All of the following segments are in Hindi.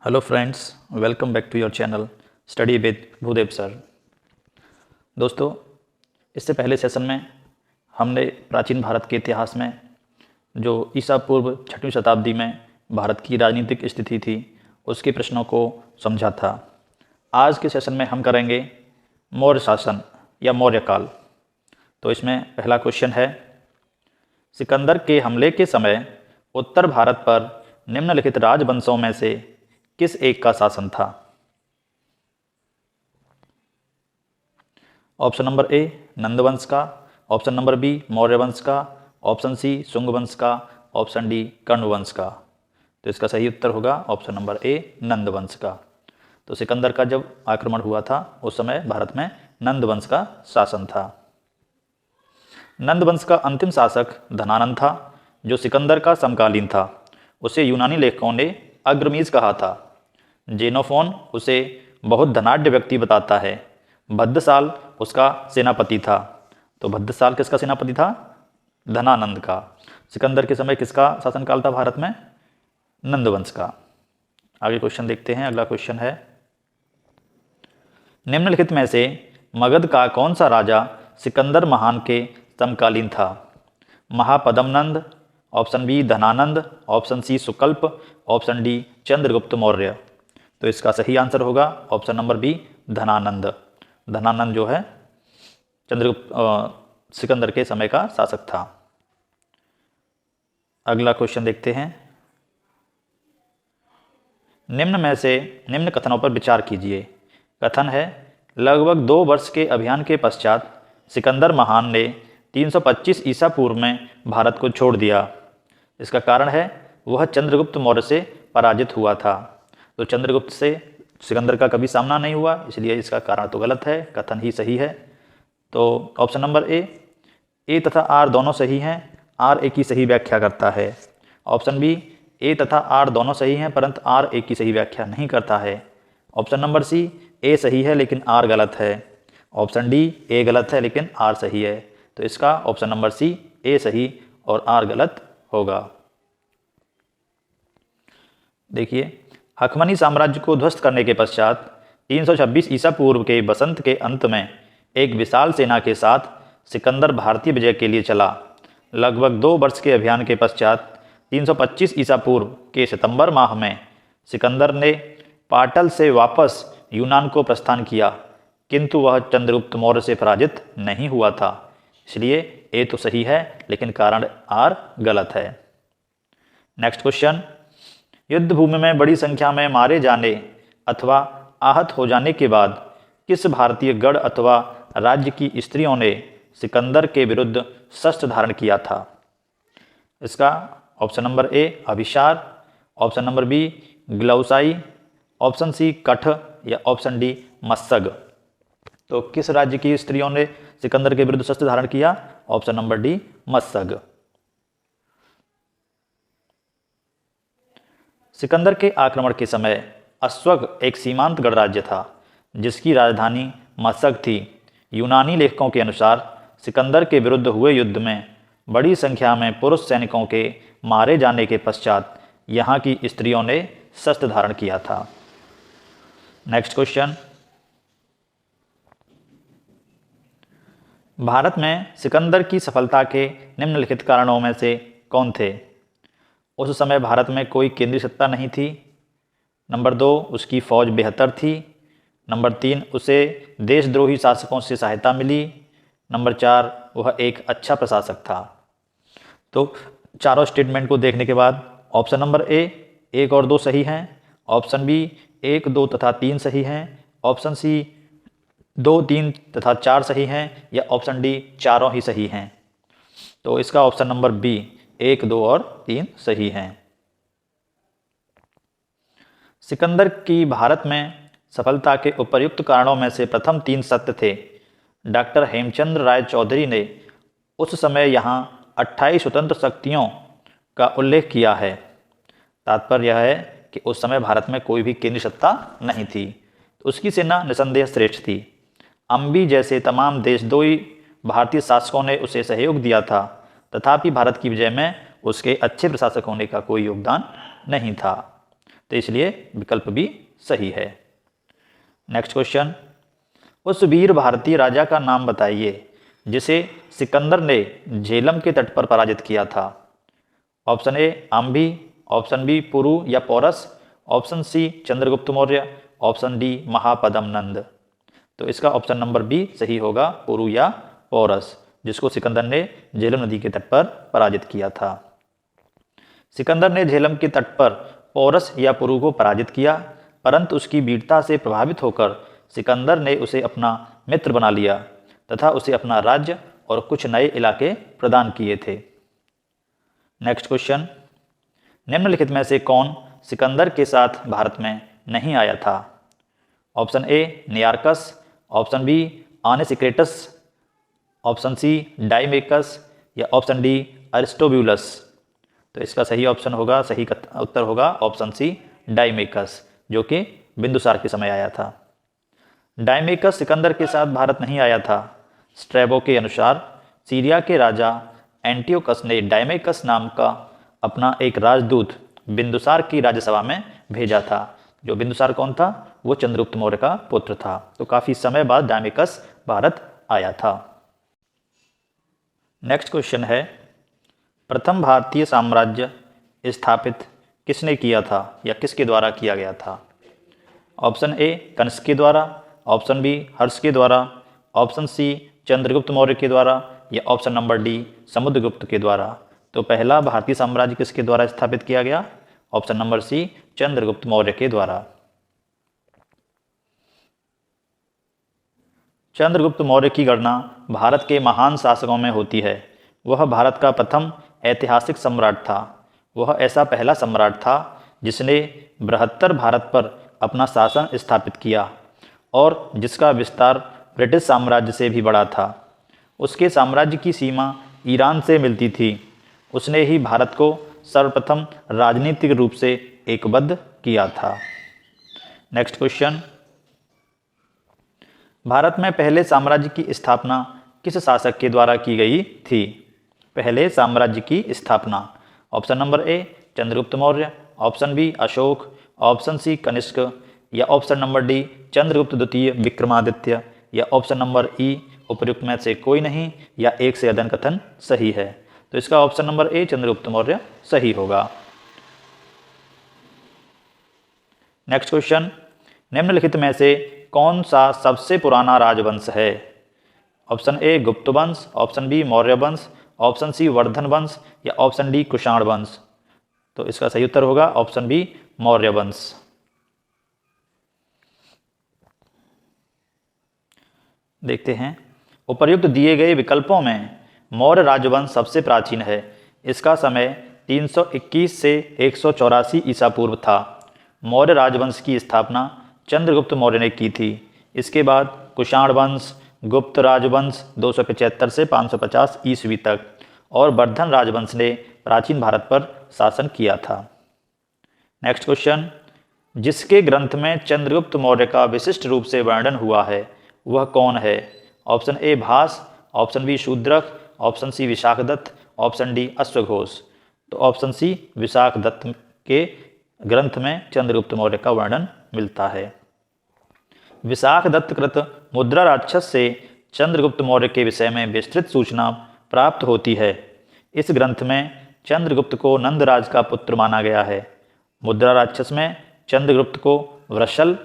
Hello friends, welcome back to your channel study with Bhudev sir. दोस्तों, इससे पहले सेशन में हमने प्राचीन भारत के इतिहास में जो ईसा पूर्व 6वीं शताब्दी में भारत की राजनीतिक स्थिति थी उसके प्रश्नों को समझा था। आज के सेशन में हम करेंगे मौर्य शासन या मौर्य काल। तो इसमें पहला क्वेश्चन है, सिकंदर के हमले के समय उत्तर भारत पर निम्नलिखित राजवंशों में से किस एक का शासन था? ऑप्शन नंबर ए नंद वंश का, ऑप्शन नंबर बी मौर्य वंश का, ऑप्शन सी शुंग वंश का, ऑप्शन डी कर्ण वंश का। तो इसका सही उत्तर होगा ऑप्शन नंबर ए नंद वंश का। तो सिकंदर का जब आक्रमण हुआ था उस समय भारत में नंद वंश का शासन था। नंद वंश का अंतिम शासक धनानंद था, जो सिकंदर का समकालीन था। उसे यूनानी लेखकों ने अग्रमीज कहा था। जेनोफोन उसे बहुत धनाढ्य व्यक्ति बताता है। भद्रसाल उसका सेनापति था। तो भद्रसाल किसका सेनापति था? धनानंद का। सिकंदर के समय किसका शासनकाल था भारत में? नंदवंश का। आगे क्वेश्चन देखते हैं। अगला क्वेश्चन है, निम्नलिखित में से मगध का कौन सा राजा सिकंदर महान के समकालीन था? Mahapadmananda, option B Dhanananda, option C Sukalpa, option D Chandragupta Maurya. तो इसका सही आंसर होगा option number B Dhanananda. Dhanananda जो है सिकंदर के समय का शासक था। अगला क्वेश्चन देखते हैं, निम्न में से निम्न कथनों पर विचार कीजिए। कथन है, लगभग 2 वर्ष के अभियान के पश्चात सिकंदर महान ने 325 ईसा पूर्व में भारत को छोड़ दिया। इसका कारण है वह चंद्रगुप्त मौर्य से पराजित हुआ था। तो चंद्रगुप्त से सिकंदर का कभी सामना नहीं हुआ, इसलिए इसका कारण तो गलत है, कथन ही सही है। तो ऑप्शन नंबर ए तथा आर दोनों सही हैं, आर एक ही सही व्याख्या करता है। ऑप्शन बी ए तथा आर दोनों सही हैं परंतु आर एक ही सही व्याख्या नहीं करता है। ऑप्शन नंबर सी ए सही है लेकिन आर गलत है। ऑप्शन डी ए गलत है लेकिन आर सही है। तो इसका ऑप्शन नंबर सी ए सही और आर गलत होगा। देखिए, अखमनी साम्राज्य को ध्वस्त करने के पश्चात 326 ईसा पूर्व के बसंत के अंत में एक विशाल सेना के साथ सिकंदर भारतीय विजय के लिए चला। लगभग 2 वर्ष के अभियान के पश्चात 325 ईसा पूर्व के सितंबर माह में सिकंदर ने पाटल से वापस यूनान को प्रस्थान किया, किंतु वह चंद्रगुप्त मौर्य से पराजित नहीं हुआ था। इसलिए ए तो सही है लेकिन कारण आर गलत है। नेक्स्ट क्वेश्चन, युद्ध भूमि में बड़ी संख्या में मारे जाने अथवा आहत हो जाने के बाद किस भारतीय गढ़ अथवा राज्य की स्त्रियों ने सिकंदर के विरुद्ध शस्त्र धारण किया था? इसका option number A Abhisara, option number B Glausai, option C Katha या ऑप्शन डी मत्सग। तो किस राज्य की स्त्रियों ने सिकंदर के विरुद्ध शस्त्र धारण किया? Option number D Matsaga. Sikandar के आक्रमण के समय अस्वग एक सीमांत गणराज्य था जिसकी राजधानी मत्सग थी। यूनानी लेखकों के अनुसार सिकंदर के विरुद्ध हुए युद्ध में बड़ी संख्या में पुरुष सैनिकों के मारे जाने के पश्चात यहाँ की स्त्रियों ने शस्त्र धारण किया था। नेक्स्ट क्वेश्चन, भारत में सिकंदर की सफलता के निम्नलिखित कारणों में से कौन थे? उस समय भारत में कोई केंद्रीय सत्ता नहीं थी। नंबर 2 उसकी फौज बेहतर थी। नंबर 3 उसे देशद्रोही शासकों से सहायता मिली। नंबर 4 वह एक अच्छा प्रशासक था। तो चारों स्टेटमेंट को देखने के बाद ऑप्शन नंबर ए 1 और 2 सही हैं, ऑप्शन बी 1, 2 तथा 3 सही हैं, ऑप्शन सी 2, 3 तथा 4 सही हैं या ऑप्शन डी चारों ही सही हैं। तो इसका ऑप्शन नंबर बी 1, 2 और 3 सही हैं। सिकंदर की भारत में सफलता के उपर्युक्त कारणों में से प्रथम 3 सत्य थे। डॉक्टर हेमचंद्र राय चौधरी ने उस समय यहाँ 28 स्वतंत्र शक्तियों का उल्लेख किया है। तात्पर्य यह है कि उस समय भारत में कोई भी केंद्रीय सत्ता नहीं थी। तो उसकी सेना निसंदेह श्रेष्ठ थी। अम्बी जैसे तमाम देशद्रोही भारतीय शासकों ने उसे सहयोग दिया था, तथापि भारत की विजय में उसके अच्छे प्रशासक होने का कोई योगदान नहीं था। तो इसलिए विकल्प भी सही है। नेक्स्ट क्वेश्चन, उस वीर भारतीय राजा का नाम बताइए जिसे सिकंदर ने झेलम के तट पर पराजित किया था। Option A Ambhi, option B Puru या Porus, option C Chandragupta Maurya, option D Mahapadma Nanda. तो इसका ऑप्शन नंबर बी सही होगा, पुरु या पौरस, जिसको सिकंदर ने झेलम नदी के तट पर पराजित किया था। सिकंदर ने झेलम के तट पर पौरस या पुरु को पराजित किया, परंतु उसकी वीरता से प्रभावित होकर सिकंदर ने उसे अपना मित्र बना लिया तथा उसे अपना राज्य और कुछ नए इलाके प्रदान किए थे। नेक्स्ट क्वेश्चन, निम्नलिखित में से कौन सिकंदर के साथ भारत में नहीं आया था। Option A Nearchus, option B Onesicritus, option C Deimachus या ऑप्शन डी अरिस्टोब्यूलस। तो इसका सही ऑप्शन होगा, सही उत्तर होगा ऑप्शन सी डाइमेकस, जो कि बिंदुसार के समय आया था। डाइमेकस सिकंदर के साथ भारत नहीं आया था। स्ट्रैबो के अनुसार सीरिया के राजा एंटियोकस ने डाइमेकस नाम का अपना एक राजदूत बिंदुसार की राज्यसभा में भेजा था। जो बिंदुसार कौन था? वो चंद्रगुप्त मौर्य का पुत्र था। तो काफ़ी समय बाद डाइमेकस भारत आया था। नेक्स्ट क्वेश्चन है, प्रथम भारतीय साम्राज्य स्थापित किसने किया था या किसके द्वारा किया गया था। ऑप्शन ए कनिष्क के द्वारा, ऑप्शन बी हर्ष के द्वारा, ऑप्शन सी चंद्रगुप्त मौर्य के द्वारा या ऑप्शन नंबर डी समुद्रगुप्त के द्वारा। तो पहला भारतीय साम्राज्य किसके द्वारा स्थापित किया गया? Option number C Chandragupta Maurya के द्वारा। चंद्रगुप्त मौर्य की गणना भारत के महान शासकों में होती है। वह भारत का प्रथम ऐतिहासिक सम्राट था। वह ऐसा पहला सम्राट था जिसने बृहत्तर भारत पर अपना शासन स्थापित किया और जिसका विस्तार ब्रिटिश साम्राज्य से भी बड़ा था। उसके साम्राज्य की सीमा ईरान से मिलती थी। उसने ही भारत को सर्वप्रथम राजनीतिक रूप से एकबद्ध किया था। नेक्स्ट क्वेश्चन, भारत में पहले साम्राज्य की स्थापना किस शासक के द्वारा की गई थी? पहले साम्राज्य की स्थापना। Option number A Chandragupta Maurya, option B Ashoka, option C Kanishka या ऑप्शन नंबर डी चंद्रगुप्त द्वितीय विक्रमादित्य या ऑप्शन नंबर ई उपयुक्त में से कोई नहीं या एक से अधिक कथन सही है। तो इसका option number A Chandragupta Maurya सही होगा। नेक्स्ट क्वेश्चन, निम्नलिखित में से कौन सा सबसे पुराना राजवंश है? ऑप्शन ए गुप्त वंश, ऑप्शन बी मौर्य वंश, ऑप्शन सी वर्धन वंश या ऑप्शन डी कुषाण वंश। तो इसका सही उत्तर होगा ऑप्शन बी मौर्य वंश। देखते हैं, उपर्युक्त दिए गए विकल्पों में मौर्य राजवंश सबसे प्राचीन है। इसका समय 321 से 184 ईसा पूर्व था। मौर्य राजवंश की स्थापना चंद्रगुप्त मौर्य ने की थी। इसके बाद कुषाण वंश, गुप्त राजवंश 275 से 550 ईस्वी तक और वर्धन राजवंश ने प्राचीन भारत पर शासन किया था। नेक्स्ट क्वेश्चन, जिसके ग्रंथ में चंद्रगुप्त मौर्य का विशिष्ट रूप से वर्णन हुआ है वह कौन है? Option A Bhasa, option B Shudraka, option C Vishakhadatta, option D अश्वघोष। तो ऑप्शन सी विशाखदत्त के ग्रंथ में चंद्रगुप्त मौर्य का वर्णन मिलता है। विशाखदत्त कृत मुद्रा राक्षस से चंद्रगुप्त मौर्य के विषय में विस्तृत सूचना प्राप्त होती है। इस ग्रंथ में चंद्रगुप्त को नंदराज का पुत्र माना गया है। मुद्रा राक्षस में चंद्रगुप्त को वृषल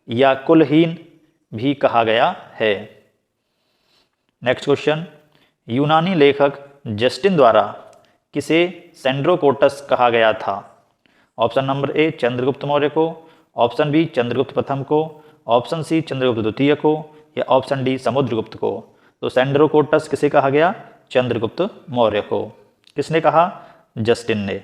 या कुलहीन भी कहा गया है। नेक्स्ट क्वेश्चन, यूनानी लेखक जस्टिन द्वारा किसे सेंड्रोकोटस कहा गया था? Option number A Chandragupta Maurya को, ऑप्शन बी चंद्रगुप्त प्रथम को, ऑप्शन सी चंद्रगुप्त द्वितीय को या ऑप्शन डी समुद्रगुप्त को। तो सेंड्रोकोटस किसे कहा गया? चंद्रगुप्त मौर्य को। किसने कहा? जस्टिन ने।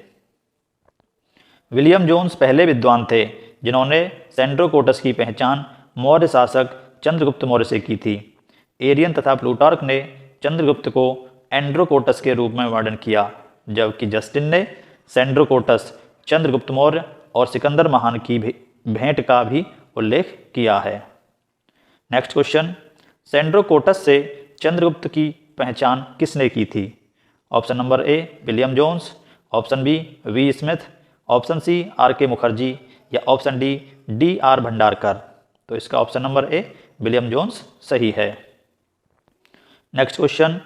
विलियम जोन्स पहले विद्वान थे जिन्होंने सेंड्रोकोटस की पहचान मौर्य शासक चंद्रगुप्त मौर्य से की थी। एरियन तथा प्लूटार्क ने चंद्रगुप्त को एंड्रोकोटस के रूप में वर्णन किया, जबकि जस्टिन ने सेंड्रोकोटस, चंद्रगुप्त मौर्य और सिकंदर महान की भेंट का भी उल्लेख किया है। नेक्स्ट क्वेश्चन, सेंड्रोकोटस से चंद्रगुप्त की पहचान किसने की थी? Option number A William Jones, option B V Smith, option C R K Mukherjee या ऑप्शन डी D.R. भंडारकर। तो इसका option number A William Jones सही है। नेक्स्ट क्वेश्चन,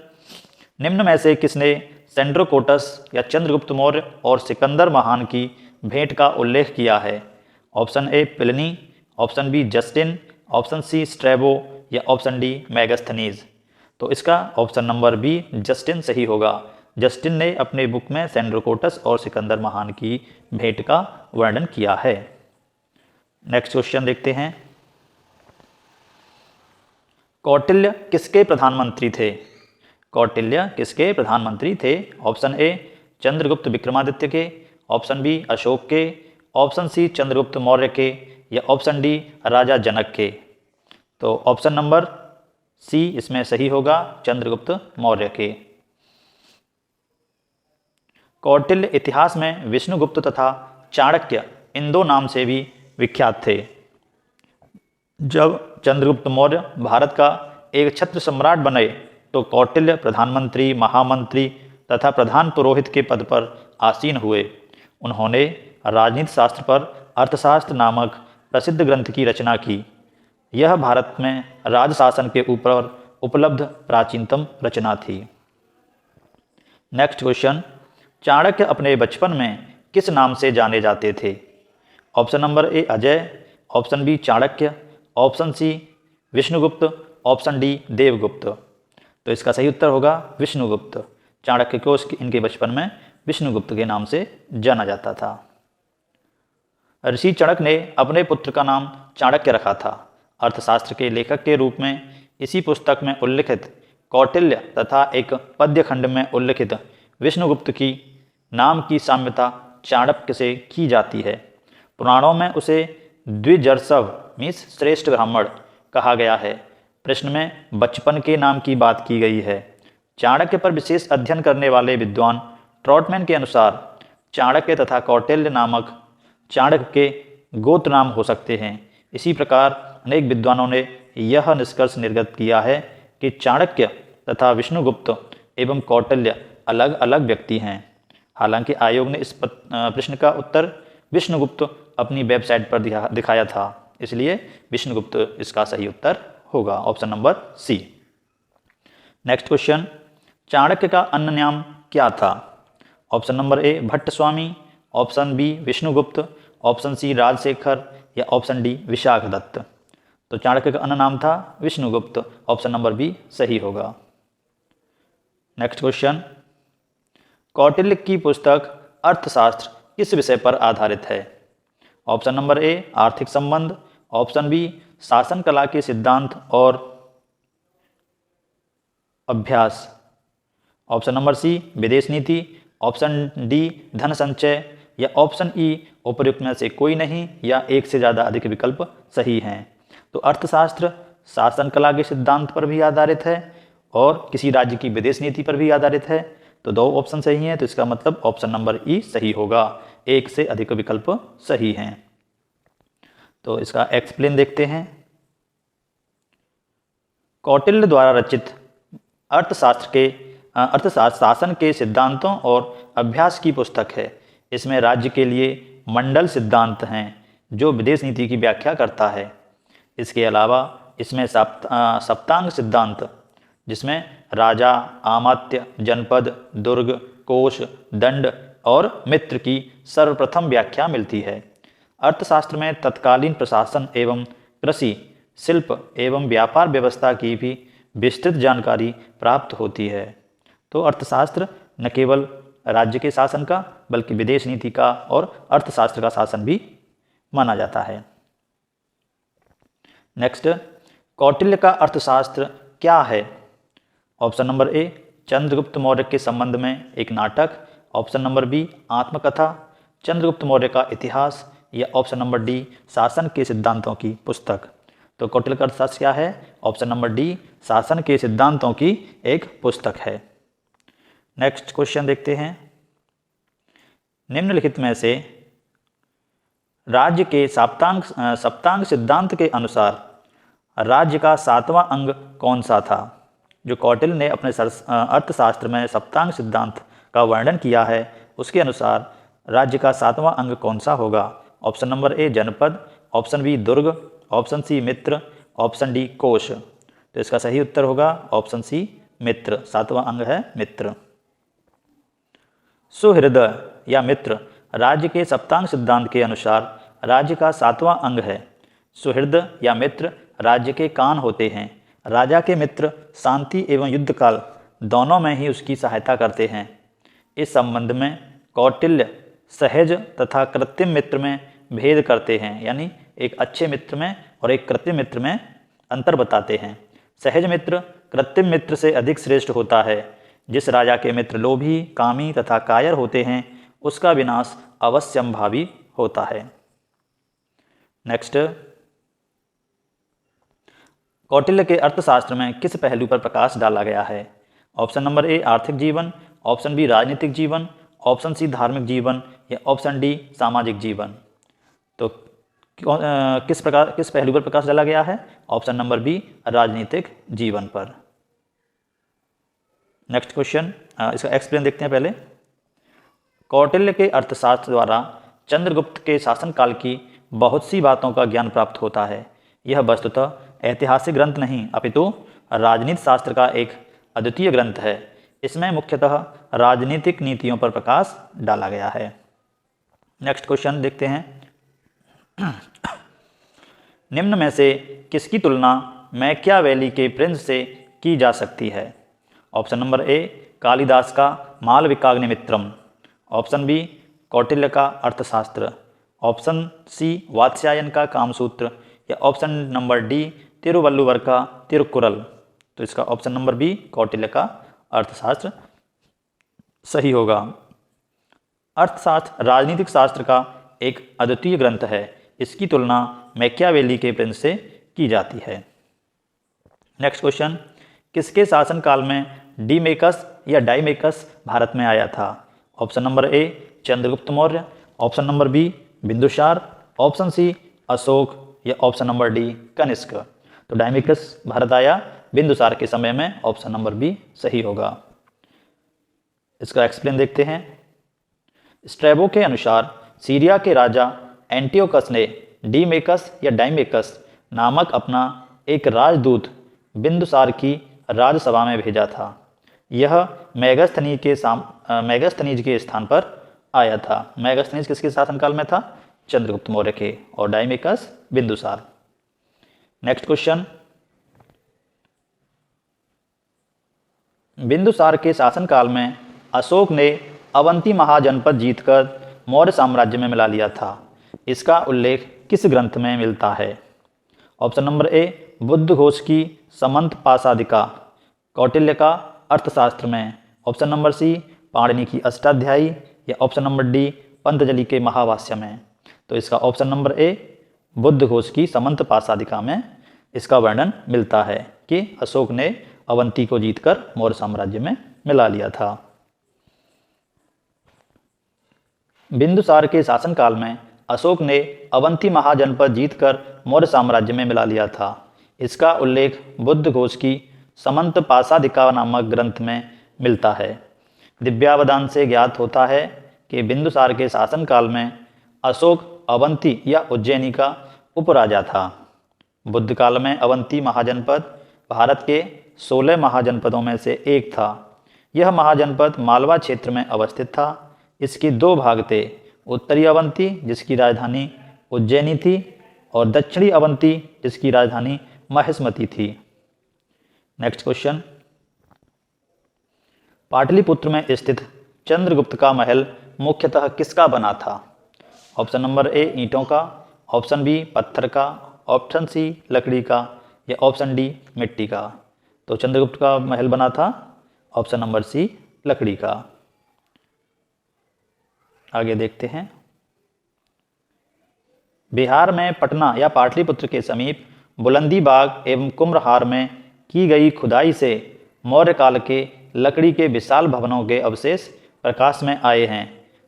निम्न में से किसने सेंड्रोकोटस या चंद्रगुप्त मौर्य और सिकंदर महान की भेंट का उल्लेख किया है? Option A Pliny, option B Justin, option C Strabo या ऑप्शन डी मैगस्थनीज। तो इसका ऑप्शन नंबर बी जस्टिन सही होगा। जस्टिन ने अपने बुक में सेंड्रोकोटस और सिकंदर महान की भेंट का वर्णन किया है। नेक्स्ट क्वेश्चन देखते हैं, कौटिल्य किसके प्रधानमंत्री थे? कौटिल्य किसके प्रधानमंत्री थे? ऑप्शन ए चंद्रगुप्त विक्रमादित्य के, ऑप्शन बी अशोक के, ऑप्शन सी चंद्रगुप्त मौर्य के या ऑप्शन डी राजा जनक के। तो ऑप्शन नंबर सी इसमें सही होगा, चंद्रगुप्त मौर्य के। कौटिल्य इतिहास में विष्णुगुप्त तथा चाणक्य इन दो नाम से भी विख्यात थे। जब चंद्रगुप्त मौर्य भारत का एक छत्र सम्राट बने तो कौटिल्य प्रधानमंत्री, महामंत्री तथा प्रधान पुरोहित के पद पर आसीन हुए। उन्होंने राजनीति शास्त्र पर अर्थशास्त्र नामक प्रसिद्ध ग्रंथ की रचना की। यह भारत में राजशासन के ऊपर उपलब्ध प्राचीनतम रचना थी। नेक्स्ट क्वेश्चन, चाणक्य अपने बचपन में किस नाम से जाने जाते थे? Option number A Ajay, option B Chanakya, option C Vishnugupta, option D Devagupta. तो इसका सही उत्तर होगा विष्णुगुप्त। चाणक्य को इनके बचपन में विष्णुगुप्त के नाम से जाना जाता था। ऋषि चाणक्य ने अपने पुत्र का नाम चाणक्य रखा था। अर्थशास्त्र के लेखक के रूप में इसी पुस्तक में उल्लिखित कौटिल्य तथा एक पद्य खंड में उल्लिखित विष्णुगुप्त की नाम की साम्यता चाणक्य से की जाती है। पुराणों में उसे द्विजर्सव मीन्स श्रेष्ठ ब्राह्मण कहा गया है। प्रश्न में बचपन के नाम की बात की गई है। चाणक्य पर विशेष अध्ययन करने वाले विद्वान ट्रॉटमैन के अनुसार चाणक्य तथा कौटिल्य नामक चाणक्य के गोत्र नाम हो सकते हैं। इसी प्रकार अनेक विद्वानों ने यह निष्कर्ष निर्गत किया है कि चाणक्य तथा विष्णुगुप्त एवं कौटिल्य अलग अलग व्यक्ति हैं। हालांकि आयोग ने इस प्रश्न का उत्तर विष्णुगुप्त अपनी वेबसाइट पर दिखाया था, इसलिए विष्णुगुप्त इसका सही उत्तर होगा, option number C. Next question, Chanakya का अन्य नाम क्या था? Option number A Bhatt Swami, option B Vishnugupta, option C Rajashekhar या ऑप्शन डी विशाखदत्त। तो चाणक्य का अन्य नाम था विष्णुगुप्त, ऑप्शन नंबर बी सही होगा। नेक्स्ट क्वेश्चन, कौटिल्य की पुस्तक अर्थशास्त्र किस विषय पर आधारित है? ऑप्शन नंबर ए आर्थिक संबंध, ऑप्शन बी शासन कला के सिद्धांत और अभ्यास, ऑप्शन नंबर सी विदेश नीति, ऑप्शन डी धन संचय या ऑप्शन ई उपर्युक्त में से कोई नहीं या एक से ज़्यादा अधिक विकल्प सही हैं। तो अर्थशास्त्र शासन कला के सिद्धांत पर भी आधारित है और किसी राज्य की विदेश नीति पर भी आधारित है। तो दो ऑप्शन सही हैं, तो इसका मतलब ऑप्शन नंबर ई सही होगा, एक से अधिक विकल्प सही हैं। तो इसका एक्सप्लेन देखते हैं। कौटिल्य द्वारा रचित अर्थशास्त्र शासन के सिद्धांतों और अभ्यास की पुस्तक है। इसमें राज्य के लिए मंडल सिद्धांत हैं जो विदेश नीति की व्याख्या करता है। इसके अलावा इसमें सप्तांग सिद्धांत जिसमें राजा, आमात्य, जनपद, दुर्ग, कोष, दंड और मित्र की सर्वप्रथम व्याख्या मिलती है। अर्थशास्त्र में तत्कालीन प्रशासन एवं कृषि, शिल्प एवं व्यापार व्यवस्था की भी विस्तृत जानकारी प्राप्त होती है। तो अर्थशास्त्र न केवल राज्य के शासन का बल्कि विदेश नीति का और अर्थशास्त्र का शासन भी माना जाता है। नेक्स्ट, कौटिल्य का अर्थशास्त्र क्या है? Option number A Chandragupta Maurya के संबंध में एक नाटक, ऑप्शन नंबर बी आत्मकथा, चंद्रगुप्त मौर्य का इतिहास या ऑप्शन नंबर डी शासन के सिद्धांतों की पुस्तक। तो कौटिल्य का अर्थशास्त्र क्या है? ऑप्शन नंबर डी शासन के सिद्धांतों की एक पुस्तक है। नेक्स्ट क्वेश्चन देखते हैं। निम्नलिखित में से राज्य के सप्तांग सिद्धांत के अनुसार राज्य का 7वां अंग कौन सा था? जो कौटिल्य ने अपने अर्थशास्त्र में सप्तांग सिद्धांत का वर्णन किया है उसके अनुसार राज्य का 7वां अंग कौन सा होगा? ऑप्शन नंबर ए जनपद, ऑप्शन बी दुर्ग, ऑप्शन सी मित्र, ऑप्शन डी कोश। तो इसका सही उत्तर होगा ऑप्शन सी मित्र। 7वां अंग है मित्र। सुहृदय या मित्र राज्य के सप्तांग सिद्धांत के अनुसार राज्य का 7वां अंग है। सुहृद या मित्र राज्य के कान होते हैं। राजा के मित्र शांति एवं युद्ध काल दोनों में ही उसकी सहायता करते हैं। इस संबंध में कौटिल्य सहज तथा कृत्रिम मित्र में भेद करते हैं, यानी एक अच्छे मित्र में और एक कृत्रिम मित्र में अंतर बताते हैं। सहज मित्र कृत्रिम मित्र से अधिक श्रेष्ठ होता है। जिस राजा के मित्र लोभी, कामी तथा कायर होते हैं उसका विनाश अवश्यंभावी होता है। नेक्स्ट, कौटिल्य के अर्थशास्त्र में किस पहलू पर प्रकाश डाला गया है? ऑप्शन नंबर ए आर्थिक जीवन, ऑप्शन बी राजनीतिक जीवन, ऑप्शन सी धार्मिक जीवन या ऑप्शन डी सामाजिक जीवन। तो किस पहलू पर प्रकाश डाला गया है? ऑप्शन नंबर बी राजनीतिक जीवन पर। नेक्स्ट क्वेश्चन, इसका एक्सप्लेन देखते हैं पहले। कौटिल्य के अर्थशास्त्र द्वारा चंद्रगुप्त के शासनकाल की बहुत सी बातों का ज्ञान प्राप्त होता है। यह वस्तुतः ऐतिहासिक ग्रंथ नहीं अपितु राजनीति शास्त्र का एक अद्वितीय ग्रंथ है। इसमें मुख्यतः राजनीतिक नीतियों पर प्रकाश डाला गया है। नेक्स्ट क्वेश्चन देखते हैं। निम्न में से किसकी तुलना मैकियावेली के प्रिंस से की जा सकती है? ऑप्शन नंबर ए कालिदास का मालविकाग्निमित्रम, ऑप्शन बी कौटिल्य का अर्थशास्त्र, ऑप्शन सी वात्स्यायन का कामसूत्र या ऑप्शन नंबर डी तिरुवल्लुवर का तिरुकुरल। तो इसका ऑप्शन नंबर बी कौटिल्य का अर्थशास्त्र सही होगा। अर्थशास्त्र राजनीतिक शास्त्र का एक अद्वितीय ग्रंथ है। इसकी तुलना मैकियावेली के प्रिंस से की जाती है। नेक्स्ट क्वेश्चन, किसके शासनकाल में डीमेकस या डाइमेकस भारत में आया था? Option number A Chandragupta Maurya, option number B Bindusara, option C Ashoka या ऑप्शन नंबर डी कनिष्क। तो डाइमेकस भारत आया बिंदुसार के समय में, ऑप्शन नंबर बी सही होगा। इसका एक्सप्लेन देखते हैं। स्ट्रैबो के अनुसार सीरिया के राजा एंटियोकस ने डीमेकस या डाइमेकस नामक अपना एक राजदूत बिंदुसार की राजसभा में भेजा था। यह मेगास्थनीज के स्थान पर आया था। मेगास्थनीज किसके शासनकाल में था? चंद्रगुप्त मौर्य के, और Deimachus Bindusara. Next question, Bindusara के शासनकाल में अशोक ने अवंती महाजनपद जीतकर मौर्य साम्राज्य में मिला लिया था। इसका उल्लेख किस ग्रंथ में मिलता है? ऑप्शन नंबर ए बुद्ध घोष की समंत पासादिका, कौटिल्य का अर्थशास्त्र में, ऑप्शन नंबर सी पाणिनि की अष्टाध्यायी या ऑप्शन नंबर डी पंतजलि के महावास्य में। तो इसका ऑप्शन नंबर ए बुद्ध घोष की समंत पासादिका में इसका वर्णन मिलता है कि अशोक ने अवंती को जीतकर मौर्य साम्राज्य में मिला लिया था। बिंदुसार के शासनकाल में अशोक ने अवंती महाजनपद जीतकर मौर्य साम्राज्य में मिला लिया था। इसका उल्लेख बुद्ध घोष की समंत पासादिका नामक ग्रंथ में मिलता है। दिव्यावदान से ज्ञात होता है कि बिंदुसार के शासनकाल में अशोक अवंती या उज्जैनी का उपराजा था। बुद्ध काल में अवंती महाजनपद भारत के 16 महाजनपदों में से एक था। यह महाजनपद मालवा क्षेत्र में अवस्थित था। इसके दो भाग थे, उत्तरी अवंती जिसकी राजधानी उज्जैनी थी और दक्षिणी अवंती जिसकी राजधानी महिष्मती थी। नेक्स्ट क्वेश्चन, पाटलिपुत्र में स्थित चंद्रगुप्त का महल मुख्यतः किसका बना था? ऑप्शन नंबर ए ईंटों का, ऑप्शन बी पत्थर का, ऑप्शन सी लकड़ी का या ऑप्शन डी मिट्टी का। तो चंद्रगुप्त का महल बना था ऑप्शन नंबर सी लकड़ी का। आगे देखते हैं। बिहार में पटना या पाटलिपुत्र के समीप बुलंदी बाग एवं कुम्भहार में की गई खुदाई से मौर्य काल के लकड़ी के विशाल भवनों के अवशेष प्रकाश में आए हैं।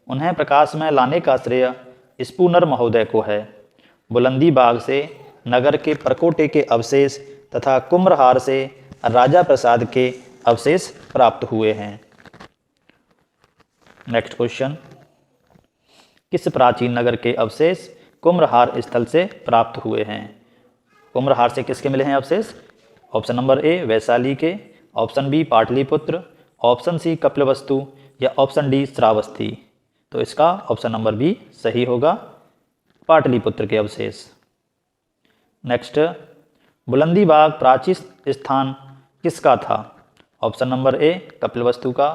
उन्हें प्रकाश में लाने का श्रेय स्पूनर महोदय को है। बुलंदी बाग से नगर के परकोटे के अवशेष तथा कुम्भहार से राजा प्रसाद के अवशेष प्राप्त हुए हैं। नेक्स्ट क्वेश्चन, किस प्राचीन नगर के अवशेष कुम्भहार स्थल से प्राप्त हुए हैं। कुम्भहार से किसके मिले हैं अवशेष? ऑप्शन नंबर ए वैशाली के, option B Pataliputra, option C Kapilavastu या ऑप्शन डी श्रावस्ती। तो इसका ऑप्शन नंबर बी सही होगा, पाटलिपुत्र के अवशेष। नेक्स्ट, बुलंदी बाग प्राचीन स्थान किसका था? ऑप्शन नंबर ए कपिलवस्तु का,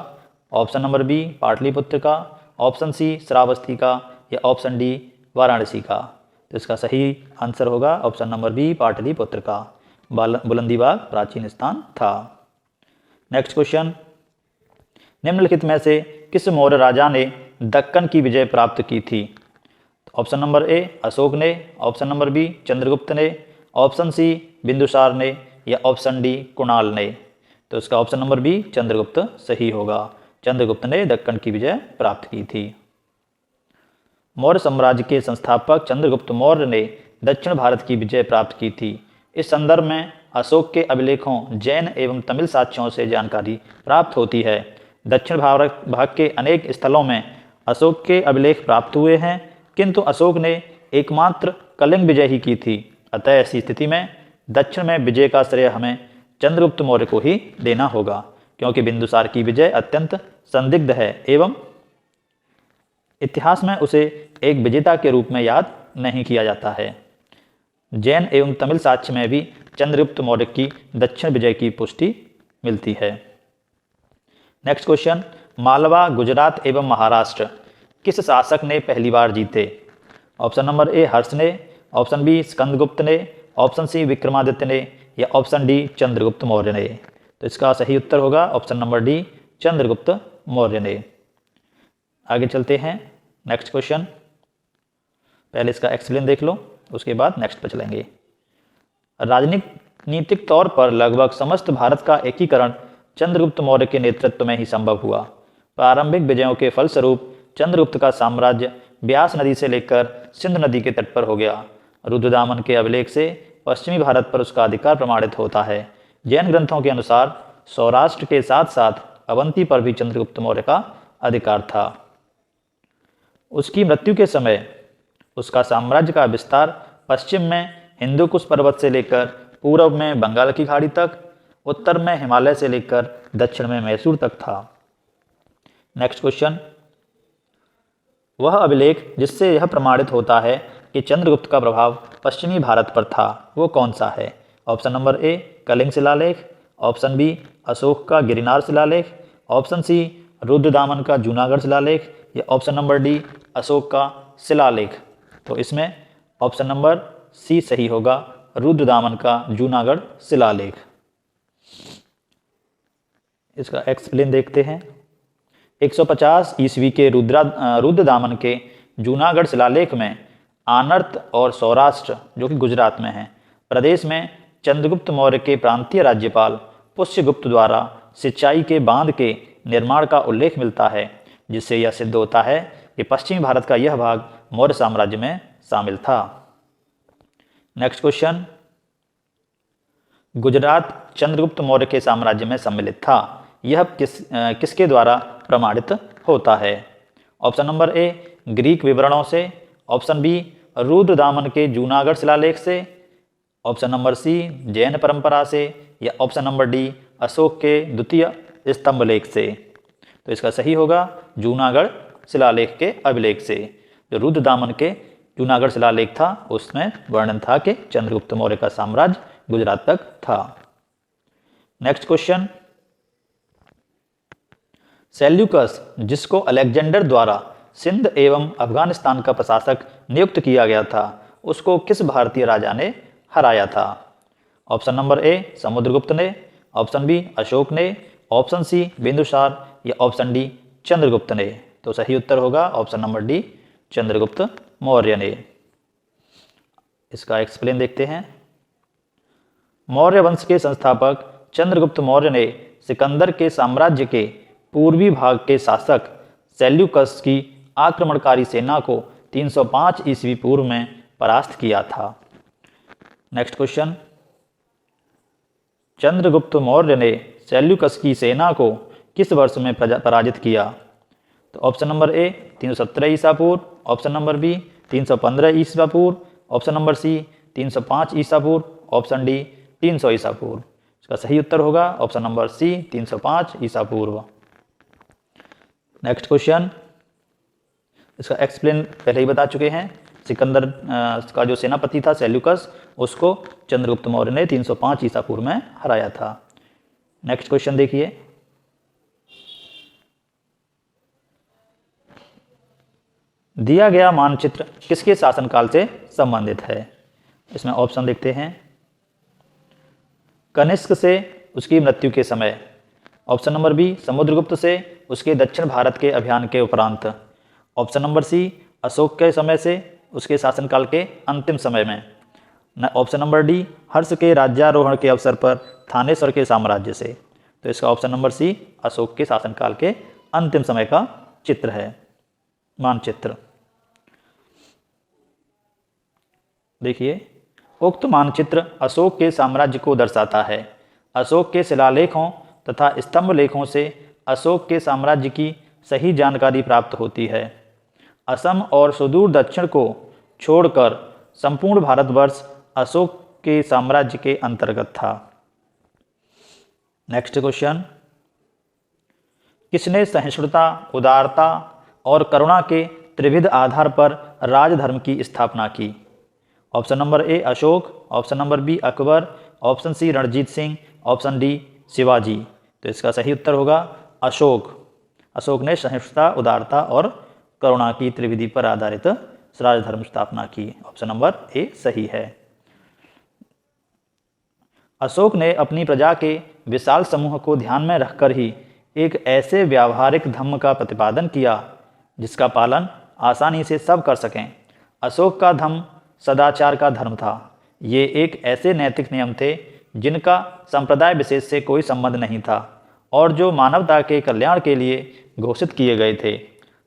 ऑप्शन नंबर बी पाटलिपुत्र का, ऑप्शन सी श्रावस्ती का या ऑप्शन डी वाराणसी का। तो इसका सही आंसर होगा ऑप्शन नंबर बी पाटलिपुत्र का। बुलंदी बाग प्राचीन स्थान था। नेक्स्ट क्वेश्चन, निम्नलिखित में से किस मौर्य राजा ने दक्कन की विजय प्राप्त की थी? ऑप्शन नंबर ए अशोक ने, ऑप्शन नंबर बी चंद्रगुप्त ने, ऑप्शन सी बिंदुसार ने या ऑप्शन डी कुणाल ने। तो इसका ऑप्शन नंबर बी चंद्रगुप्त सही होगा। चंद्रगुप्त ने दक्कन की विजय प्राप्त की थी। मौर्य साम्राज्य के संस्थापक चंद्रगुप्त मौर्य ने दक्षिण भारत की विजय प्राप्त की थी। इस संदर्भ में अशोक के अभिलेखों, जैन एवं तमिल साक्ष्यों से जानकारी प्राप्त होती है। दक्षिण भारत भाग के अनेक स्थलों में अशोक के अभिलेख प्राप्त हुए हैं, किंतु अशोक ने एकमात्र कलिंग विजय ही की थी। अतः ऐसी स्थिति में दक्षिण में विजय का श्रेय हमें चंद्रगुप्त मौर्य को ही देना होगा, क्योंकि बिंदुसार की विजय अत्यंत संदिग्ध है एवं इतिहास में उसे एक विजेता के रूप में याद नहीं किया जाता है। जैन एवं तमिल साक्ष्य में भी चंद्रगुप्त मौर्य की दक्षिण विजय की पुष्टि मिलती है। नेक्स्ट क्वेश्चन, मालवा, गुजरात एवं महाराष्ट्र किस शासक ने पहली बार जीते? ऑप्शन नंबर ए हर्ष ने, ऑप्शन बी स्कंदगुप्त ने, ऑप्शन सी विक्रमादित्य ने या ऑप्शन डी चंद्रगुप्त मौर्य ने। तो इसका सही उत्तर होगा option number D Chandragupta Maurya ने। आगे चलते हैं नेक्स्ट क्वेश्चन, पहले इसका एक्सप्लेन देख लो, उसके बाद नेक्स्ट पर चलेंगे। राजनीतिक तौर पर लगभग समस्त भारत का एकीकरण चंद्रगुप्त मौर्य के नेतृत्व में ही संभव हुआ। प्रारंभिक विजयों के फलस्वरूप चंद्रगुप्त का साम्राज्य ब्यास नदी से लेकर सिंध नदी के तट पर हो गया। रुद्रदामन के अभिलेख से पश्चिमी भारत पर उसका अधिकार प्रमाणित होता है। जैन ग्रंथों के अनुसार सौराष्ट्र के साथ साथ अवंती पर भी चंद्रगुप्त मौर्य का अधिकार था। उसकी मृत्यु के समय उसका साम्राज्य का विस्तार पश्चिम में हिंदुकुश पर्वत से लेकर पूर्व में बंगाल की खाड़ी तक, उत्तर में हिमालय से लेकर दक्षिण में मैसूर तक था। नेक्स्ट क्वेश्चन, वह अभिलेख जिससे यह प्रमाणित होता है कि चंद्रगुप्त का प्रभाव पश्चिमी भारत पर था, वो कौन सा है? ऑप्शन नंबर ए कलिंग शिलालेख, ऑप्शन बी अशोक का गिरनार शिलालेख, ऑप्शन सी रुद्रदामन का जूनागढ़ शिलालेख या ऑप्शन नंबर डी अशोक का शिलालेख। तो इसमें ऑप्शन नंबर सी सही होगा, रुद्रदामन का जूनागढ़ शिलालेख। इसका एक्सप्लेन देखते हैं। 150 ईस्वी के रुद्रदामन के जूनागढ़ शिलालेख में आनर्त और सौराष्ट्र, जो कि गुजरात में है, प्रदेश में चंद्रगुप्त मौर्य के प्रांतीय राज्यपाल पुष्यगुप्त द्वारा सिंचाई के बांध के निर्माण का उल्लेख मिलता है, जिससे यह सिद्ध होता है कि पश्चिमी भारत का यह भाग मौर्य साम्राज्य में शामिल था। नेक्स्ट क्वेश्चन, गुजरात चंद्रगुप्त मौर्य के साम्राज्य में सम्मिलित था, यह किसके द्वारा प्रमाणित होता है? ऑप्शन नंबर ए ग्रीक विवरणों से, ऑप्शन बी रुद्रदामन के जूनागढ़ शिलालेख से, ऑप्शन नंबर सी जैन परंपरा से या ऑप्शन नंबर डी अशोक के द्वितीय स्तंभलेख से। तो इसका सही होगा जूनागढ़ शिलालेख के अभिलेख से। जो रुद्रदामन के जूनागढ़ शिलालेख था उसमें वर्णन था कि चंद्रगुप्त मौर्य का साम्राज्य गुजरात तक था। नेक्स्ट क्वेश्चन, सेल्यूकस, जिसको अलेक्जेंडर द्वारा सिंध एवं अफगानिस्तान का प्रशासक नियुक्त किया गया था, उसको किस भारतीय राजा ने हराया था? ऑप्शन नंबर ए समुद्रगुप्त ने, ऑप्शन बी अशोक ने, ऑप्शन सी बिंदुसार या ऑप्शन डी चंद्रगुप्त ने। तो सही उत्तर होगा option number D Chandragupta Maurya ने। इसका एक्सप्लेन देखते हैं। मौर्य वंश के संस्थापक चंद्रगुप्त मौर्य ने सिकंदर के साम्राज्य के पूर्वी भाग के शासक सेल्यूकस की आक्रमणकारी सेना को 305 ईस्वी पूर्व में परास्त किया था। नेक्स्ट क्वेश्चन, चंद्रगुप्त मौर्य ने सेल्यूकस की सेना को किस वर्ष में पराजित किया? तो ऑप्शन नंबर ए 317 ईसा पूर्व, ऑप्शन नंबर बी 315 ईसा पूर्व, ऑप्शन नंबर सी 305 ईसा पूर्व, ऑप्शन डी 300 ईसा पूर्व। इसका सही उत्तर होगा ऑप्शन नंबर सी 305 ईसा पूर्व। नेक्स्ट क्वेश्चन, इसका एक्सप्लेन पहले ही बता चुके हैं। सिकंदर का जो सेनापति था सेल्यूकस, उसको चंद्रगुप्त मौर्य ने 305 ईसा पूर्व में हराया था। नेक्स्ट क्वेश्चन देखिए, दिया गया मानचित्र किसके शासनकाल से संबंधित है? इसमें ऑप्शन देखते हैं। कनिष्क से उसकी मृत्यु के समय, ऑप्शन नंबर बी समुद्रगुप्त से उसके दक्षिण भारत के अभियान के उपरांत, ऑप्शन नंबर सी अशोक के समय से उसके शासनकाल के अंतिम समय में, ऑप्शन नंबर डी हर्ष के राज्यारोहण के अवसर पर थानेश्वर के साम्राज्य से। तो इसका ऑप्शन नंबर सी अशोक के शासनकाल के अंतिम समय का चित्र है, मानचित्र। देखिए, उक्त मानचित्र अशोक के साम्राज्य को दर्शाता है। अशोक के शिलालेखों तथा स्तंभ लेखों से अशोक के साम्राज्य की सही जानकारी प्राप्त होती है। असम और सुदूर दक्षिण को छोड़कर संपूर्ण भारतवर्ष अशोक के साम्राज्य के अंतर्गत था। नेक्स्ट क्वेश्चन, किसने सहिष्णुता, उदारता और करुणा के त्रिविध आधार पर राजधर्म की स्थापना की? Option number A Ashoka, option number B Akbar, option C Ranjit Singh, option D Shivaji. तो इसका सही उत्तर होगा अशोक। अशोक ने सहिष्णुता, उदारता और करुणा की त्रिविधि पर आधारित राजधर्म स्थापना की। ऑप्शन नंबर ए सही है। अशोक ने अपनी प्रजा के विशाल समूह को ध्यान में रखकर ही एक ऐसे व्यावहारिक धर्म का प्रतिपादन किया जिसका पालन आसानी से सब कर सकें। अशोक का धर्म सदाचार का धर्म था। ये एक ऐसे नैतिक नियम थे जिनका संप्रदाय विशेष से कोई संबंध नहीं था और जो मानवता के कल्याण के लिए घोषित किए गए थे।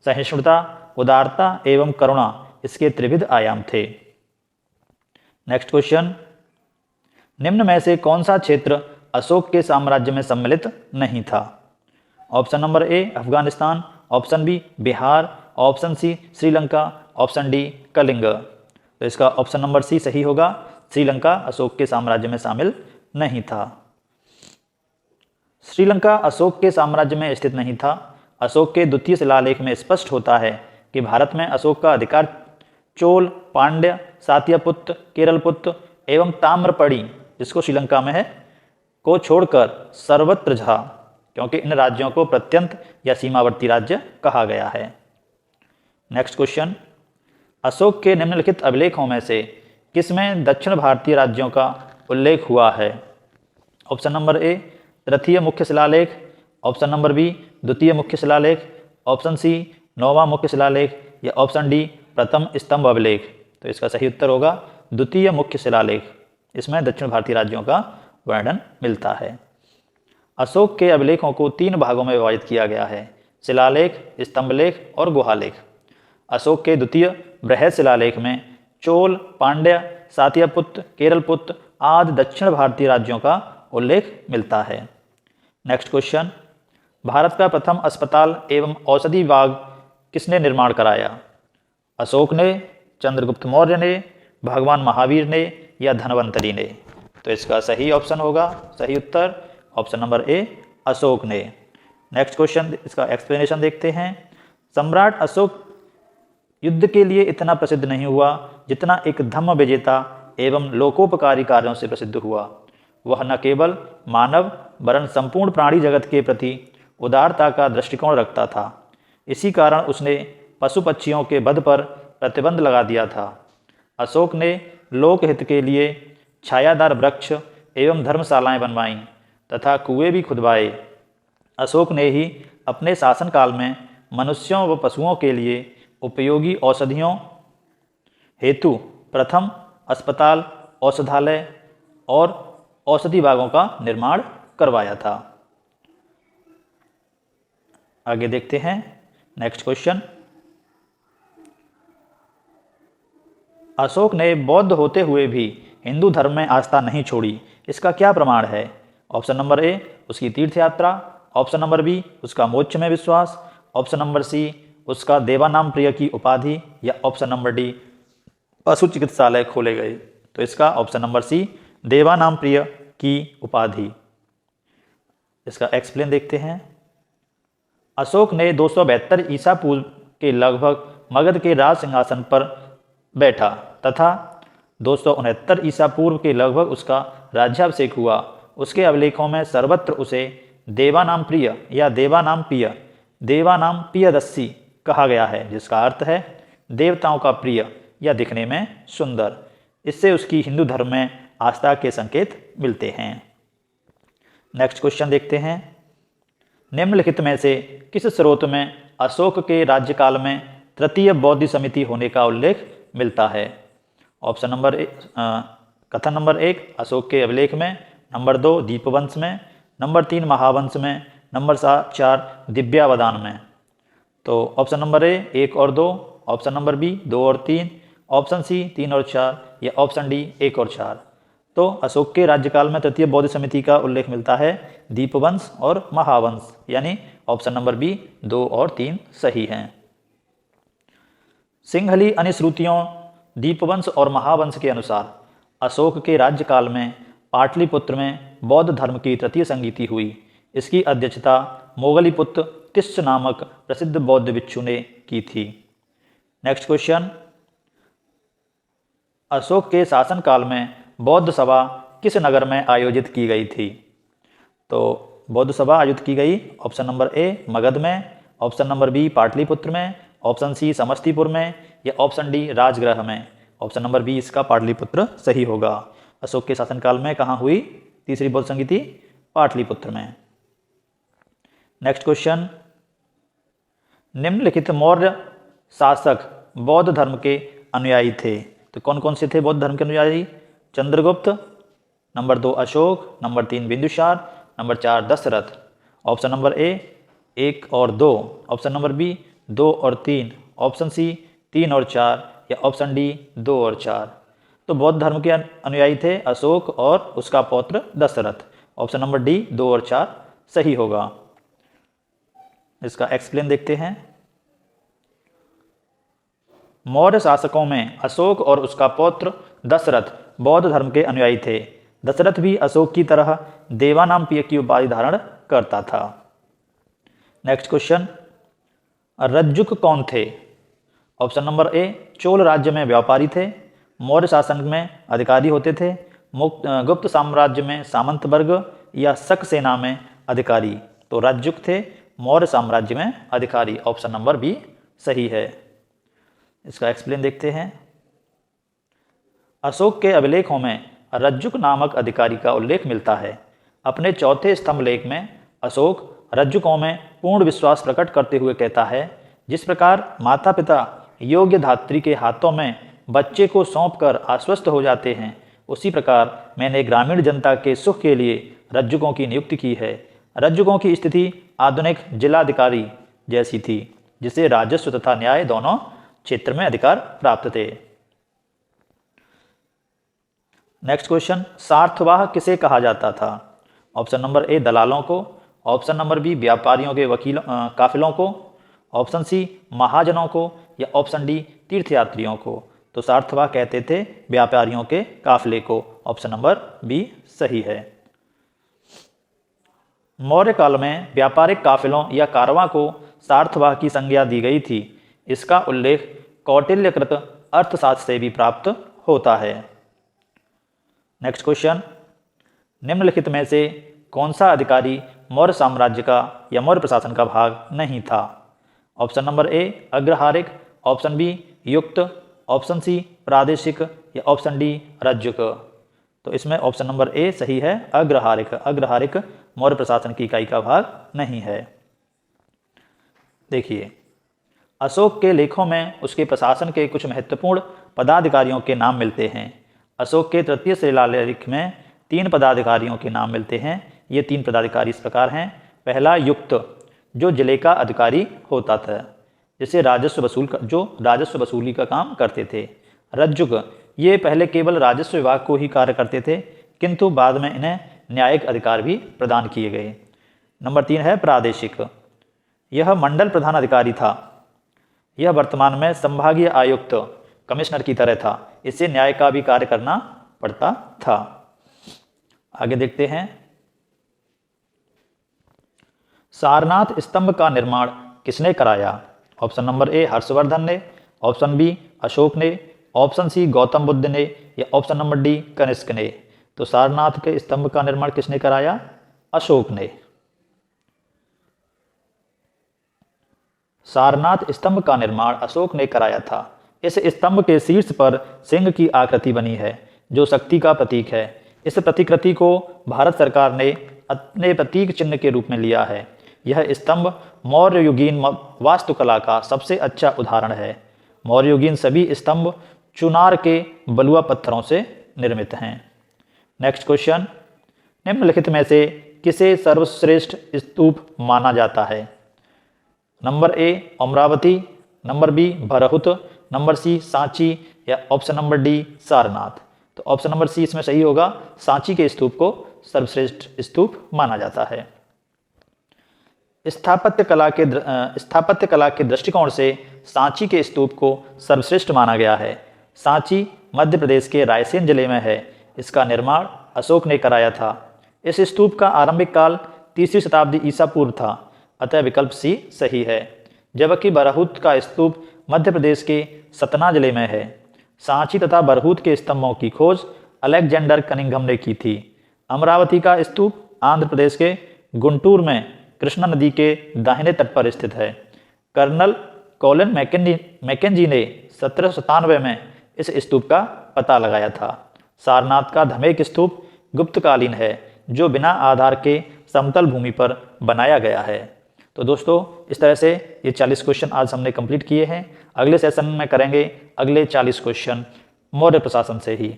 सहिष्णुता, उदारता एवं करुणा इसके त्रिविध आयाम थे। नेक्स्ट क्वेश्चन, निम्न में से कौन सा क्षेत्र अशोक के साम्राज्य में सम्मिलित नहीं था? Option number A Afghanistan, option B Bihar, option C Sri Lanka, option D Kalinga. तो इसका ऑप्शन नंबर सी सही होगा, श्रीलंका अशोक के साम्राज्य में शामिल नहीं था। श्रीलंका अशोक के साम्राज्य में स्थित नहीं था। अशोक के द्वितीय शिलालेख में स्पष्ट होता है कि भारत में अशोक का अधिकार चोल, पांड्य, सात्यपुत्र, केरलपुत्र एवं ताम्रपड़ी, जिसको श्रीलंका में है, को छोड़कर सर्वत्र था, क्योंकि इन राज्यों को प्रत्यंत या सीमावर्ती राज्य कहा गया है। नेक्स्ट क्वेश्चन, अशोक के निम्नलिखित अभिलेखों में से किसमें दक्षिण भारतीय राज्यों का उल्लेख हुआ है? ऑप्शन नंबर ए तृतीय मुख्य शिलालेख, ऑप्शन नंबर बी द्वितीय मुख्य शिलालेख, ऑप्शन सी नौवां मुख्य शिलालेख या ऑप्शन डी प्रथम स्तंभ अभिलेख। तो इसका सही उत्तर होगा द्वितीय मुख्य शिलालेख। इसमें दक्षिण भारतीय राज्यों का वर्णन मिलता है। अशोक के अभिलेखों को 3 भागों में विभाजित किया गया है, शिलालेख, स्तंभलेख और गुहालेख। अशोक के द्वितीय बृहद शिलालेख में चोल, पांड्य, सात्यपुत्र, केरलपुत्र आदि दक्षिण भारतीय राज्यों का उल्लेख मिलता है। नेक्स्ट क्वेश्चन, भारत का प्रथम अस्पताल एवं औषधि विभाग किसने निर्माण कराया? अशोक ने, चंद्रगुप्त मौर्य ने, भगवान महावीर ने या धन्वंतरी ने? तो इसका सही ऑप्शन होगा, सही उत्तर ऑप्शन नंबर ए अशोक ने। नेक्स्ट क्वेश्चन, इसका एक्सप्लेनेशन देखते हैं। सम्राट अशोक युद्ध के लिए इतना प्रसिद्ध नहीं हुआ जितना एक धम्म विजेता एवं लोकोपकारी कार्यों से प्रसिद्ध हुआ। वह न केवल मानव वरन संपूर्ण प्राणी जगत के प्रति उदारता का दृष्टिकोण रखता था। इसी कारण उसने पशु पक्षियों के वध पर प्रतिबंध लगा दिया था। अशोक ने लोकहित के लिए छायादार वृक्ष एवं धर्मशालाएं बनवाईं तथा कुएं भी खुदवाए। अशोक ने ही अपने शासनकाल में मनुष्यों व पशुओं के लिए उपयोगी औषधियों हेतु प्रथम अस्पताल, औषधालय और औषधि बागों का निर्माण करवाया था। आगे देखते हैं नेक्स्ट क्वेश्चन। अशोक ने बौद्ध होते हुए भी हिंदू धर्म में आस्था नहीं छोड़ी, इसका क्या प्रमाण है? ऑप्शन नंबर ए उसकी तीर्थ यात्रा, ऑप्शन नंबर बी उसका मोक्ष में विश्वास, ऑप्शन नंबर सी उसका देवानाम प्रिय की उपाधि या ऑप्शन नंबर डी पशु चिकित्सालय खोले गए। तो इसका ऑप्शन नंबर सी, देवानाम प्रिय की उपाधि। इसका एक्सप्लेन देखते हैं। अशोक ने 272 ईसा पूर्व के लगभग मगध के राज सिंहासन पर बैठा तथा 269 ईसा पूर्व के लगभग उसका राज्याभिषेक हुआ। उसके अभिलेखों में सर्वत्र उसे देवानाम प्रिय या देवानाम प्रियदर्शी कहा गया है, जिसका अर्थ है देवताओं का प्रिय या दिखने में सुंदर। इससे उसकी हिंदू धर्म में आस्था के संकेत मिलते हैं। नेक्स्ट क्वेश्चन देखते हैं। निम्नलिखित में से किस स्रोत में अशोक के राज्यकाल में तृतीय बौद्ध समिति होने का उल्लेख मिलता है? ऑप्शन नंबर कथन नंबर 1 अशोक के अभिलेख में, नंबर 2 दीपवंश में, नंबर 3 महावंश में, नंबर 4 दिव्यावदान में। तो ऑप्शन नंबर ए 1 और 2, ऑप्शन नंबर बी 2 और 3, ऑप्शन सी 3 और 4 या ऑप्शन डी 1 और 4। तो अशोक के राज्यकाल में तृतीय बौद्ध समिति का उल्लेख मिलता है दीपवंश और महावंश, यानी ऑप्शन नंबर बी 2 और 3 सही हैं। सिंहली अनुश्रुतियों दीपवंश और महावंश के अनुसार अशोक के राज्यकाल में पाटलिपुत्र में बौद्ध धर्म की तृतीय संगीति हुई। इसकी अध्यक्षता मोगलीपुत्र तिस्स नामक प्रसिद्ध बौद्ध भिक्षु ने की थी। Next question. अशोक के शासनकाल में बौद्ध सभा किस नगर में आयोजित की गई थी? तो बौद्ध सभा आयोजित की गई ऑप्शन नंबर ए मगध में, ऑप्शन नंबर बी पाटलिपुत्र में, ऑप्शन सी समस्तीपुर में या ऑप्शन डी राजगृह में। ऑप्शन नंबर बी इसका पाटलिपुत्र सही होगा। अशोक के शासनकाल में कहाँ हुई तीसरी बौद्ध संगीति? पाटलिपुत्र में। Next question. निम्नलिखित मौर्य शासक बौद्ध धर्म के अनुयायी थे। तो कौन कौन से थे बौद्ध धर्म के अनुयायी? Chandragupta, number 2 Ashoka, number 3 Bindusara, number 4 Dasharatha. Option number A 1 और 2, ऑप्शन नंबर बी 2 और 3, ऑप्शन सी 3 और 4 या ऑप्शन डी 2 और 4। तो बौद्ध धर्म के अनुयायी थे अशोक और उसका पौत्र दशरथ। ऑप्शन नंबर डी 2 और 4 सही होगा। इसका एक्सप्लेन देखते हैं। मौर्य शासकों में अशोक और उसका पौत्र दशरथ बौद्ध धर्म के अनुयायी थे। दशरथ भी अशोक की तरह देवानाम प्रिय की उपाधि धारण करता था। Next question. रज्जुक कौन थे? ऑप्शन नंबर ए चोल राज्य में व्यापारी थे, मौर्य शासन में अधिकारी होते थे, गुप्त साम्राज्य में सामंत वर्ग या शक सेना में अधिकारी। तो रज्जुक थे मौर्य साम्राज्य में अधिकारी। ऑप्शन नंबर बी सही है। इसका एक्सप्लेन देखते हैं। अशोक के अभिलेखों में रज्जुक नामक अधिकारी का उल्लेख मिलता है। अपने चौथे स्तंभ लेख में अशोक रज्जुकों में पूर्ण विश्वास प्रकट करते हुए कहता है, जिस प्रकार माता पिता योग्य धात्री के हाथों में बच्चे को सौंपकर आश्वस्त हो जाते हैं, उसी प्रकार मैंने ग्रामीण जनता के सुख के लिए रज्जुकों की नियुक्ति की है। रज्जुकों की स्थिति आधुनिक जिलाधिकारी जैसी थी, जिसे राजस्व तथा न्याय दोनों क्षेत्र में अधिकार प्राप्त थे। Next question. सार्थवाह किसे कहा जाता था? ऑप्शन नंबर ए दलालों को, ऑप्शन नंबर बी व्यापारियों के काफिलों को, ऑप्शन सी महाजनों को या ऑप्शन डी तीर्थयात्रियों को। तो सार्थवाह कहते थे व्यापारियों के काफिले को। ऑप्शन नंबर बी सही है। मौर्य काल में व्यापारिक काफिलों या कारवां को सार्थवाह की संज्ञा दी गई थी। इसका उल्लेख कौटिल्यकृत अर्थशास्त्र से भी प्राप्त होता है। Next question. निम्नलिखित में से कौन सा अधिकारी मौर्य साम्राज्य का या मौर्य प्रशासन का भाग नहीं था? ऑप्शन नंबर ए अग्रहारिक, ऑप्शन बी युक्त, ऑप्शन सी प्रादेशिक या ऑप्शन डी रज्जुक। तो इसमें ऑप्शन नंबर ए सही है, अग्रहारिक। अग्रहारिक मौर्य प्रशासन की इकाई का भाग नहीं है। देखिए, अशोक के लेखों में उसके प्रशासन के कुछ महत्वपूर्ण पदाधिकारियों के नाम मिलते हैं। अशोक के तृतीय शिलालेख में 3 पदाधिकारियों के नाम मिलते हैं। ये 3 पदाधिकारी इस प्रकार हैं। पहला युक्त, जो जिले का अधिकारी होता था, जिसे राजस्व वसूली का काम करते थे। रज्जुक, ये पहले केवल राजस्व विभाग को ही कार्य करते थे, किंतु बाद में इन्हें न्यायिक अधिकार भी प्रदान किए गए। नंबर 3 है प्रादेशिक, यह मंडल प्रधान अधिकारी था। यह वर्तमान में संभागीय आयुक्त कमिश्नर की तरह था। इससे न्याय का भी कार्य करना पड़ता था। आगे देखते हैं, सारनाथ स्तंभ का निर्माण किसने कराया? ऑप्शन नंबर ए हर्षवर्धन ने, ऑप्शन बी अशोक ने, ऑप्शन सी गौतम बुद्ध ने, या ऑप्शन नंबर डी कनिष्क ने। तो सारनाथ के स्तंभ का निर्माण किसने कराया? अशोक ने। सारनाथ स्तंभ का निर्माण अशोक ने कराया था। इस स्तंभ के शीर्ष पर सिंह की आकृति बनी है, जो शक्ति का प्रतीक है। इस प्रतिकृति को भारत सरकार ने अपने प्रतीक चिन्ह के रूप में लिया है। यह स्तंभ मौर्ययुगीन वास्तुकला का सबसे अच्छा उदाहरण है। मौर्ययुगीन सभी स्तंभ चुनार के बलुआ पत्थरों से निर्मित हैं। नेक्स्ट क्वेश्चन, निम्नलिखित में से किसे सर्वश्रेष्ठ स्तूप माना जाता है? Number A Amaravati, number B Bharhut, number C Sanchi, या ऑप्शन नंबर डी सारनाथ। तो ऑप्शन नंबर सी इसमें सही होगा। सांची के स्तूप को सर्वश्रेष्ठ स्तूप माना जाता है। स्थापत्य कला के दृष्टिकोण से सांची के स्तूप को सर्वश्रेष्ठ माना गया है। सांची मध्य प्रदेश के रायसेन जिले में है। इसका निर्माण अशोक ने कराया था। इस स्तूप का आरंभिक काल 3वीं शताब्दी ईसा पूर्व था, अतः विकल्प सी सही है। जबकि बरहुत का स्तूप मध्य प्रदेश के सतना जिले में है। सांची तथा बरहुत के स्तंभों की खोज अलेक्जेंडर कनिंघम ने की थी। अमरावती का स्तूप आंध्र प्रदेश के गुंटूर में कृष्णा नदी के दाहिने तट पर स्थित है। कर्नल कॉलिन मैकेंजी ने 1797 में इस स्तूप का पता लगाया था। सारनाथ का धमेक स्तूप गुप्तकालीन है, जो बिना आधार के समतल भूमि पर बनाया गया है। तो दोस्तों, इस तरह से ये 40 क्वेश्चन आज हमने कंप्लीट किए हैं। अगले सेशन में करेंगे अगले 40 क्वेश्चन मौर्य प्रशासन से ही।